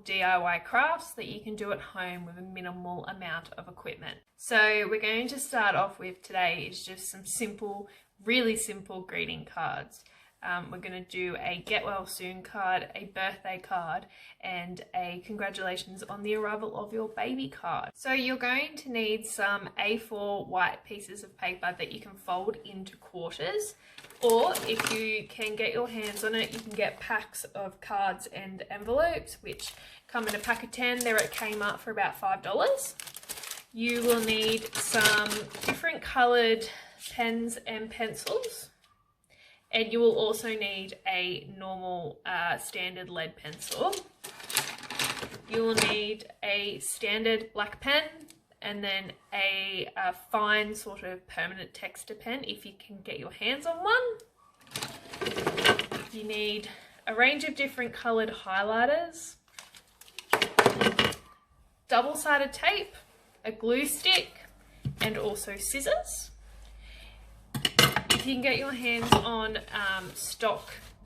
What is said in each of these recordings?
DIY crafts that you can do at home with a minimal amount of equipment. So we're going to start off with today is just some simple, really simple greeting cards. We're going to do a get well soon card, a birthday card, and a congratulations on the arrival of your baby card. So you're going to need some A4 white pieces of paper that you can fold into quarters, or if you can get your hands on it, you can get packs of cards and envelopes, which come in a pack of 10. They're at Kmart for about $5. You will need some different coloured pens and pencils. And you will also need a normal standard lead pencil. You will need a standard black pen and then a fine sort of permanent texture pen if you can get your hands on one. You need a range of different coloured highlighters, double-sided tape, a glue stick, and also scissors. If you can get your hands on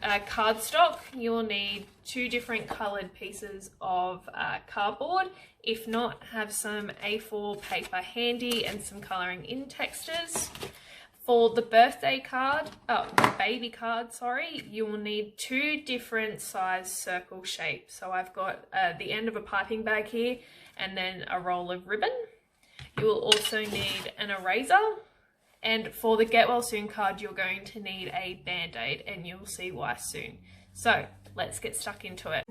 cardstock, you will need 2 different coloured pieces of cardboard. If not, have some A4 paper handy and some colouring in textures. For the baby card, you will need 2 different size circle shapes. So I've got the end of a piping bag here and then a roll of ribbon. You will also need an eraser. And for the Get Well Soon card, you're going to need a Band-Aid, and you'll see why soon. So let's get stuck into it.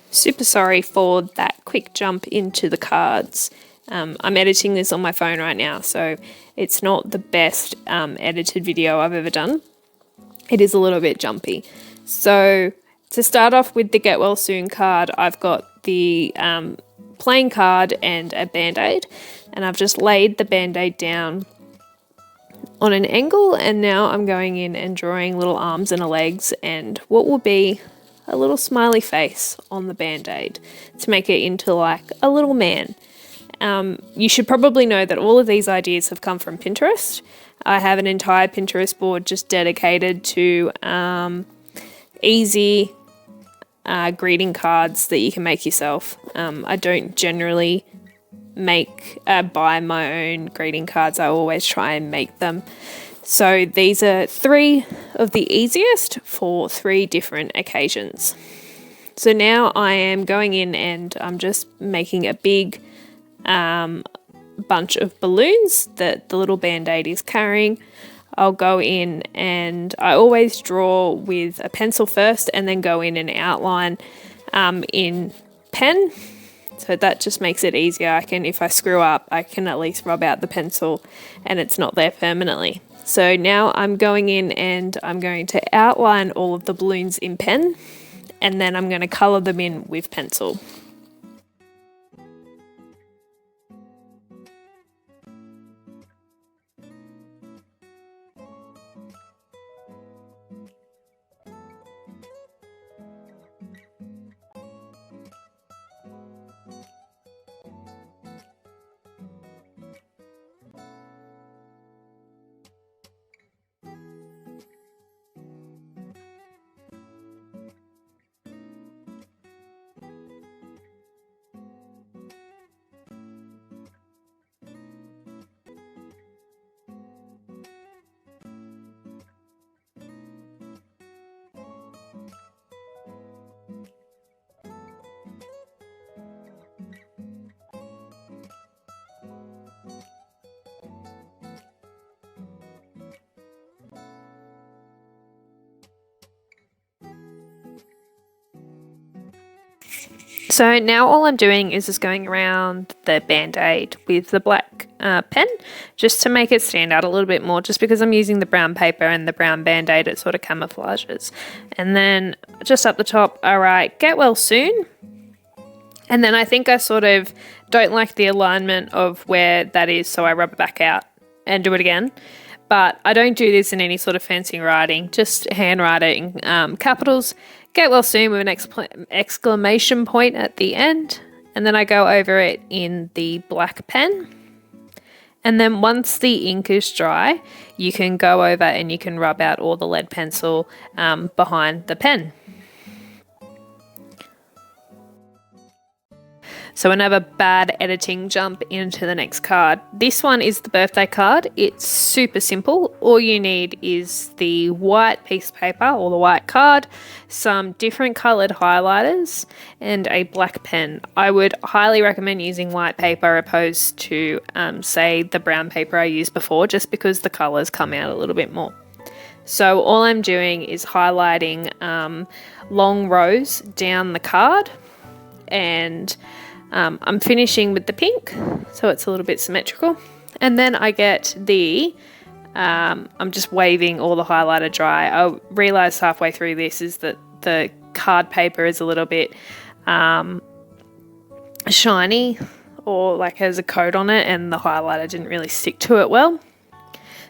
Super sorry for that quick jump into the cards. I'm editing this on my phone right now, so it's not the best edited video I've ever done. It is a little bit jumpy. So to start off with the Get Well Soon card, I've got the plain card and a Band-Aid, and I've just laid the Band-Aid down on an angle, and now I'm going in and drawing little arms and legs and what will be a little smiley face on the Band-Aid to make it into like a little man. You should probably know that all of these ideas have come from Pinterest. I have an entire Pinterest board just dedicated to easy greeting cards that you can make yourself. I don't generally buy my own greeting cards. I always try and make them. So these are 3 of the easiest for 3 different occasions. So now I am going in and I'm just making a big bunch of balloons that the little Band-Aid is carrying. I'll go in and I always draw with a pencil first and then go in and outline in pen. So that just makes it easier. If I screw up, I can at least rub out the pencil and it's not there permanently. So now I'm going in and I'm going to outline all of the balloons in pen, and then I'm going to colour them in with pencil. So now all I'm doing is just going around the Band-Aid with the black pen just to make it stand out a little bit more, just because I'm using the brown paper and the brown Band-Aid, it sort of camouflages. And then just up the top, I write Get Well Soon. And then I think I sort of don't like the alignment of where that is, so I rub it back out and do it again. But I don't do this in any sort of fancy writing, just handwriting capitals. Get Well Soon with an exclamation point at the end. And then I go over it in the black pen. And then once the ink is dry, you can go over and you can rub out all the lead pencil behind the pen. So another bad editing jump into the next card. This one is the birthday card. It's super simple. All you need is the white piece of paper or the white card, some different coloured highlighters, and a black pen. I would highly recommend using white paper opposed to, say, the brown paper I used before, just because the colours come out a little bit more. So all I'm doing is highlighting long rows down the card, and I'm finishing with the pink, so it's a little bit symmetrical. And then I get the, I'm just waving all the highlighter dry. I realised halfway through this is that the card paper is a little bit shiny, or like has a coat on it, and the highlighter didn't really stick to it well.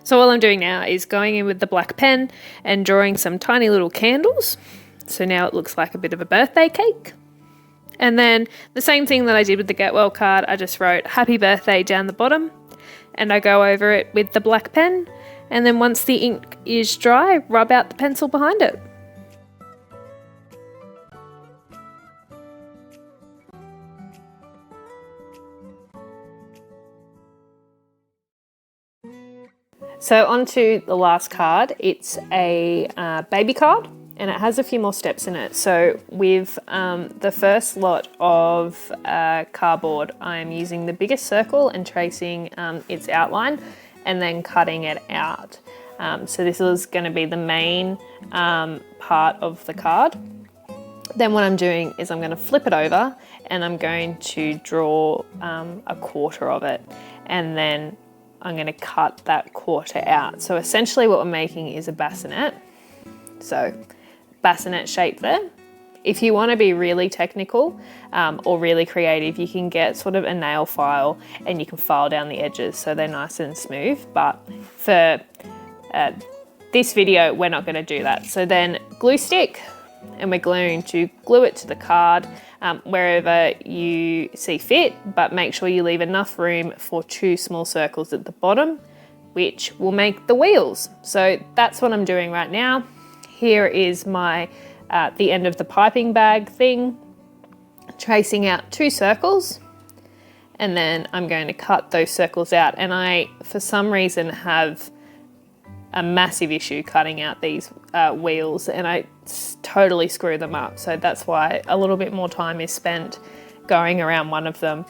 So all I'm doing now is going in with the black pen and drawing some tiny little candles. So now it looks like a bit of a birthday cake. And then the same thing that I did with the Get Well card, I just wrote happy birthday down the bottom, and I go over it with the black pen, and then once the ink is dry, rub out the pencil behind it. So on to the last card. It's a baby card, and it has a few more steps in it. So with the first lot of cardboard, I'm using the biggest circle and tracing its outline and then cutting it out. So this is going to be the main part of the card. Then what I'm doing is I'm going to flip it over and I'm going to draw a quarter of it, and then I'm going to cut that quarter out. So essentially what we're making is a bassinet. So bassinet shape there. If you want to be really technical or really creative, you can get sort of a nail file and you can file down the edges so they're nice and smooth. But for this video, we're not going to do that. So then glue stick, and we're going to glue it to the card wherever you see fit, but make sure you leave enough room for 2 small circles at the bottom, which will make the wheels. So that's what I'm doing right now. Here is my the end of the piping bag thing, tracing out 2 circles, and then I'm going to cut those circles out. And I, for some reason, have a massive issue cutting out these wheels, and I totally screw them up. So that's why a little bit more time is spent going around one of them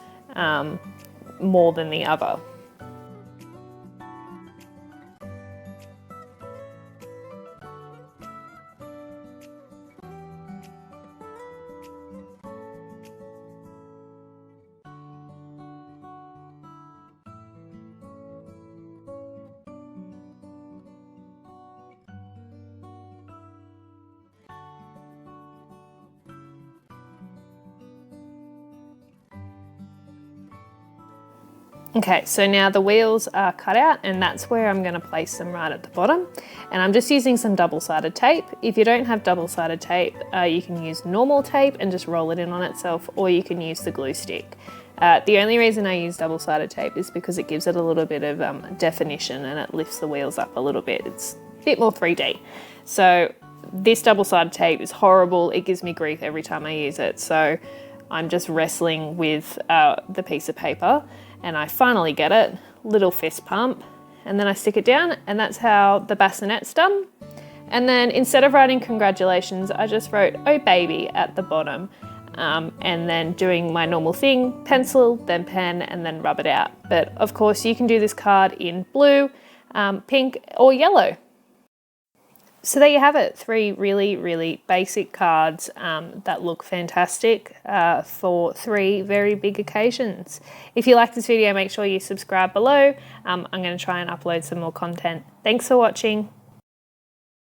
more than the other. Okay, so now the wheels are cut out, and that's where I'm going to place them right at the bottom. And I'm just using some double-sided tape. If you don't have double-sided tape, you can use normal tape and just roll it in on itself, or you can use the glue stick. The only reason I use double-sided tape is because it gives it a little bit of definition, and it lifts the wheels up a little bit. It's a bit more 3D. So this double-sided tape is horrible. It gives me grief every time I use it. So I'm just wrestling with the piece of paper, and I finally get it, little fist pump, and then I stick it down, and that's how the bassinet's done. And then instead of writing congratulations, I just wrote "Oh baby" at the bottom, and then doing my normal thing, pencil, then pen, and then rub it out. But of course you can do this card in blue, pink, or yellow. So there you have it, 3 really, really basic cards that look fantastic for 3 very big occasions. If you like this video, make sure you subscribe below. I'm going to try and upload some more content. Thanks for watching.